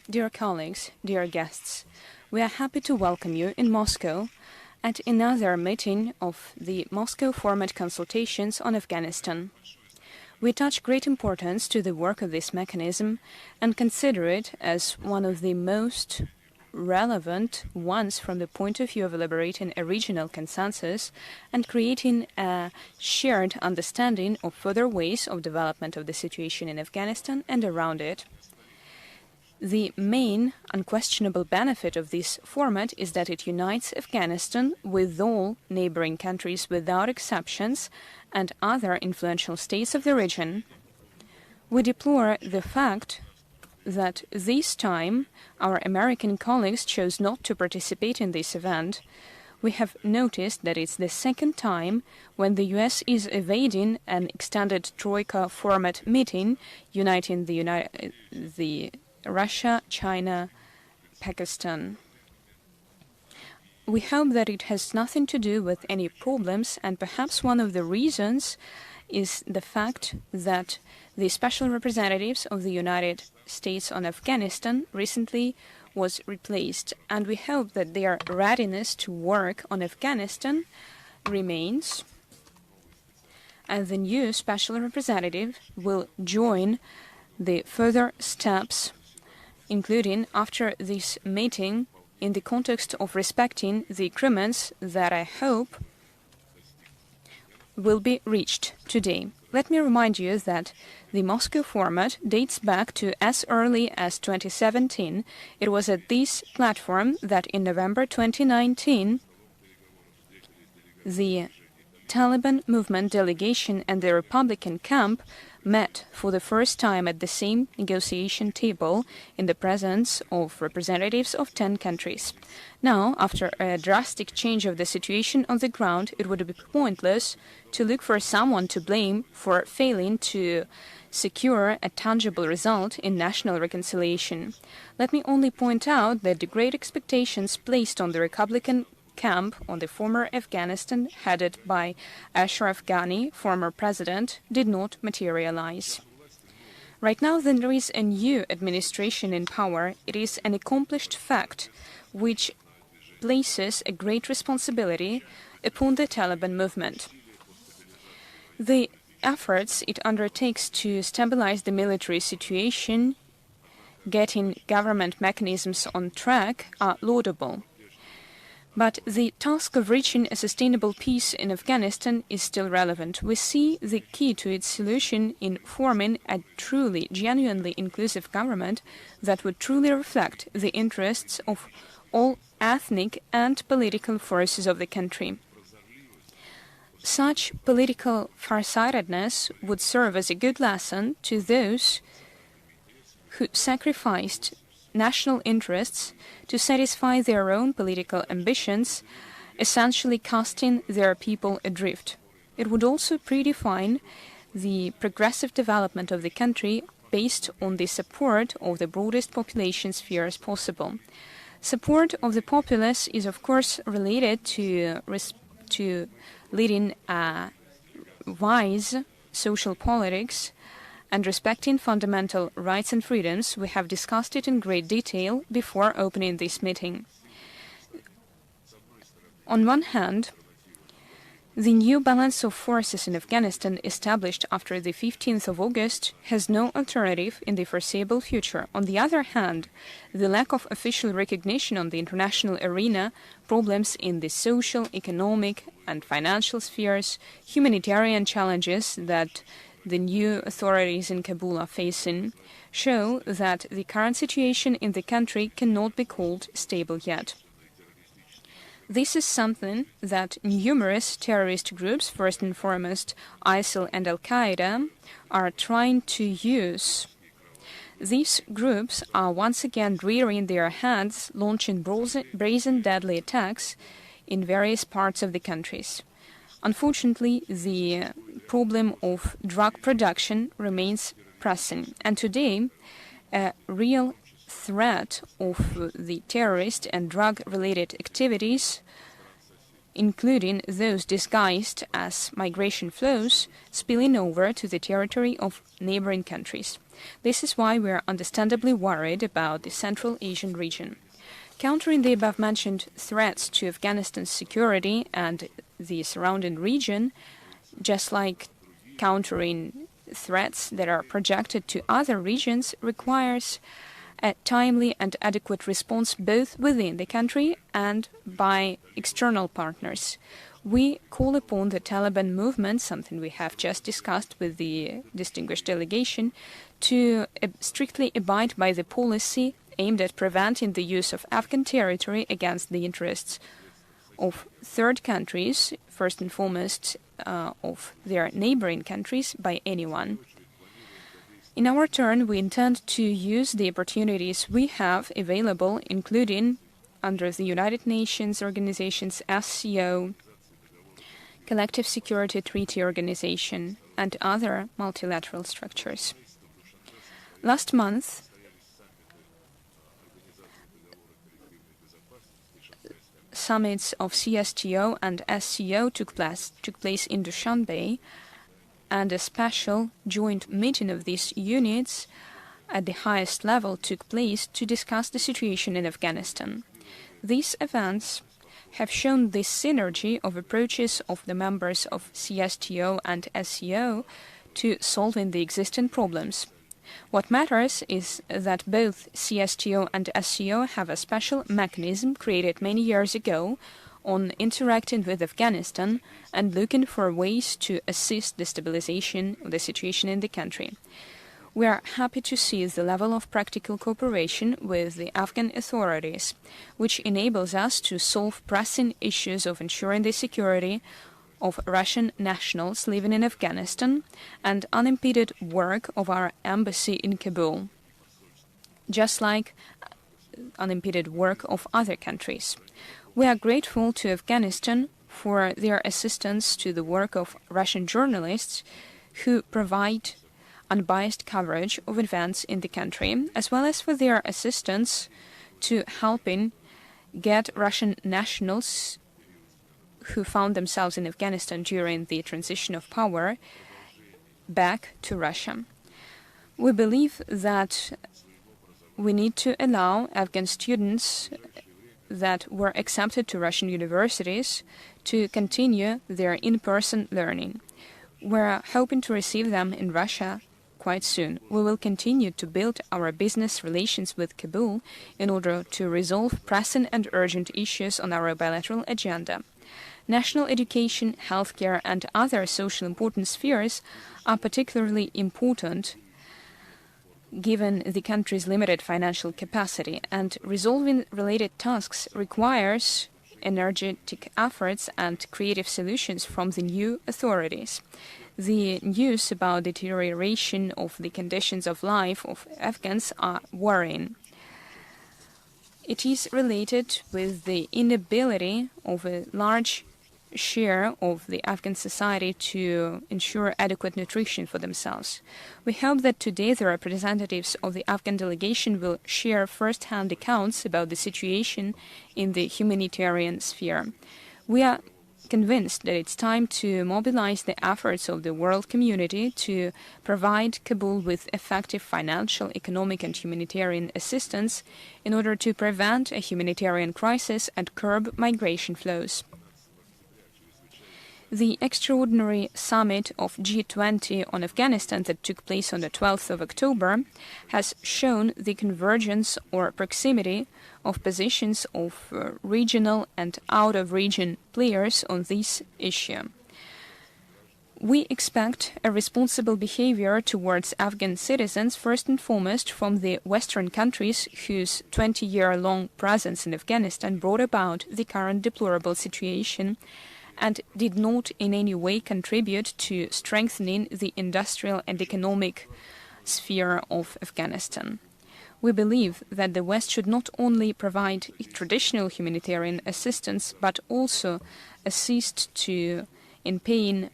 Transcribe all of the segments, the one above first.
Dear colleagues, dear guests, we are happy to welcome you in Moscow at another meeting of the Moscow Format Consultations on Afghanistan. We attach great importance to the work of this mechanism and consider it as one of the most relevant ones from the point of view of elaborating a regional consensus and creating a shared understanding of further ways of development of the situation in Afghanistan and around it. The main unquestionable benefit of this format is that it unites Afghanistan with all neighboring countries without exceptions and other influential states of the region. We deplore the fact that this time our American colleagues chose not to participate in this event. We have noticed that it's the second time when the US is evading an extended Troika format meeting uniting the Russia, China, Pakistan. We hope that it has nothing to do with any problems, and perhaps one of the reasons is the fact that the special representatives of the United States on Afghanistan recently was replaced, and we hope that their readiness to work on Afghanistan remains, and the new special representative will join the further steps, including after this meeting, in the context of respecting the agreements that I hope will be reached today. Let me remind you that the Moscow format dates back to as early as 2017. It was at this platform that in November 2019, the Taliban movement delegation and the Republican camp met for the first time at the same negotiation table in the presence of representatives of 10 countries. Now, after a drastic change of the situation on the ground, it would be pointless to look for someone to blame for failing to secure a tangible result in national reconciliation. Let me only point out that the great expectations placed on the Republican camp on the former Afghanistan, headed by Ashraf Ghani, former president, did not materialize. Right now, there is a new administration in power. It is an accomplished fact which places a great responsibility upon the Taliban movement. The efforts it undertakes to stabilize the military situation, getting government mechanisms on track, are laudable. But the task of reaching a sustainable peace in Afghanistan is still relevant. We see the key to its solution in forming a truly, genuinely inclusive government that would truly reflect the interests of all ethnic and political forces of the country. Such political farsightedness would serve as a good lesson to those who sacrificed national interests to satisfy their own political ambitions, essentially casting their people adrift. It would also predefine the progressive development of the country based on the support of the broadest population spheres possible. Support of the populace is, of course, related to leading a wise social politics and respecting fundamental rights and freedoms. We have discussed it in great detail before opening this meeting. On one hand, the new balance of forces in Afghanistan established after the 15th of August has no alternative in the foreseeable future. On the other hand, the lack of official recognition on the international arena, problems in the social, economic, and financial spheres, humanitarian challenges that the new authorities in Kabul are facing, show that the current situation in the country cannot be called stable yet. This is something that numerous terrorist groups, first and foremost ISIL and Al-Qaeda, are trying to use. These groups are once again rearing their heads, launching brazen deadly attacks in various parts of the countries. Unfortunately, the problem of drug production remains pressing, and today a real threat of the terrorist and drug-related activities, including those disguised as migration flows, spilling over to the territory of neighboring countries. This is why we are understandably worried about the Central Asian region. Countering the above-mentioned threats to Afghanistan's security and the surrounding region, just like countering threats that are projected to other regions, requires a timely and adequate response both within the country and by external partners. We call upon the Taliban movement, something we have just discussed with the distinguished delegation, to strictly abide by the policy aimed at preventing the use of Afghan territory against the interests of third countries, first and foremost of their neighboring countries, by anyone. In our turn, we intend to use the opportunities we have available, including under the United Nations Organization's SCO, Collective Security Treaty Organization, and other multilateral structures. Last month, summits of CSTO and SCO took place in Dushanbe, and a special joint meeting of these units at the highest level took place to discuss the situation in Afghanistan. These events have shown the synergy of approaches of the members of CSTO and SCO to solving the existing problems. What matters is that both CSTO and SCO have a special mechanism created many years ago on interacting with Afghanistan and looking for ways to assist the stabilization of the situation in the country. We are happy to see the level of practical cooperation with the Afghan authorities, which enables us to solve pressing issues of ensuring the security of Russian nationals living in Afghanistan and unimpeded work of our embassy in Kabul, just like unimpeded work of other countries. We are grateful to Afghanistan for their assistance to the work of Russian journalists who provide unbiased coverage of events in the country, as well as for their assistance to helping get Russian nationals who found themselves in Afghanistan during the transition of power back to Russia. We believe that we need to allow Afghan students that were accepted to Russian universities to continue their in-person learning. We're hoping to receive them in Russia quite soon. We will continue to build our business relations with Kabul in order to resolve pressing and urgent issues on our bilateral agenda. National education, healthcare, and other social important spheres are particularly important given the country's limited financial capacity, and resolving related tasks requires energetic efforts and creative solutions from the new authorities. The news about deterioration of the conditions of life of Afghans are worrying. It is related with the inability of a large share of the Afghan society to ensure adequate nutrition for themselves. We hope that today the representatives of the Afghan delegation will share first-hand accounts about the situation in the humanitarian sphere. We are convinced that it's time to mobilize the efforts of the world community to provide Kabul with effective financial, economic, and humanitarian assistance in order to prevent a humanitarian crisis and curb migration flows. The extraordinary summit of G20 on Afghanistan that took place on the 12th of October has shown the convergence or proximity of positions of regional and out-of-region players on this issue. We expect a responsible behavior towards Afghan citizens, first and foremost from the Western countries whose 20-year-long presence in Afghanistan brought about the current deplorable situation and did not in any way contribute to strengthening the industrial and economic sphere of Afghanistan. We believe that the West should not only provide traditional humanitarian assistance, but also assist in paying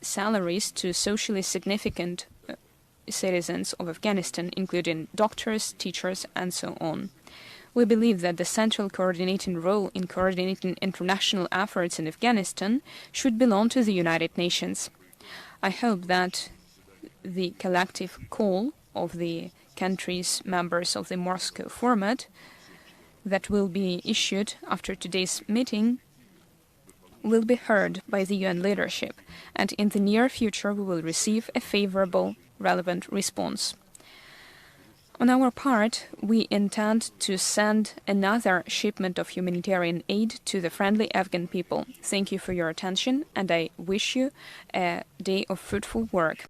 salaries to socially significant citizens of Afghanistan, including doctors, teachers, and so on. We believe that the central coordinating role in coordinating international efforts in Afghanistan should belong to the United Nations. I hope that the collective call of the countries members of the Moscow format that will be issued after today's meeting will be heard by the UN leadership, and in the near future we will receive a favorable, relevant response. On our part, we intend to send another shipment of humanitarian aid to the friendly Afghan people. Thank you for your attention, and I wish you a day of fruitful work.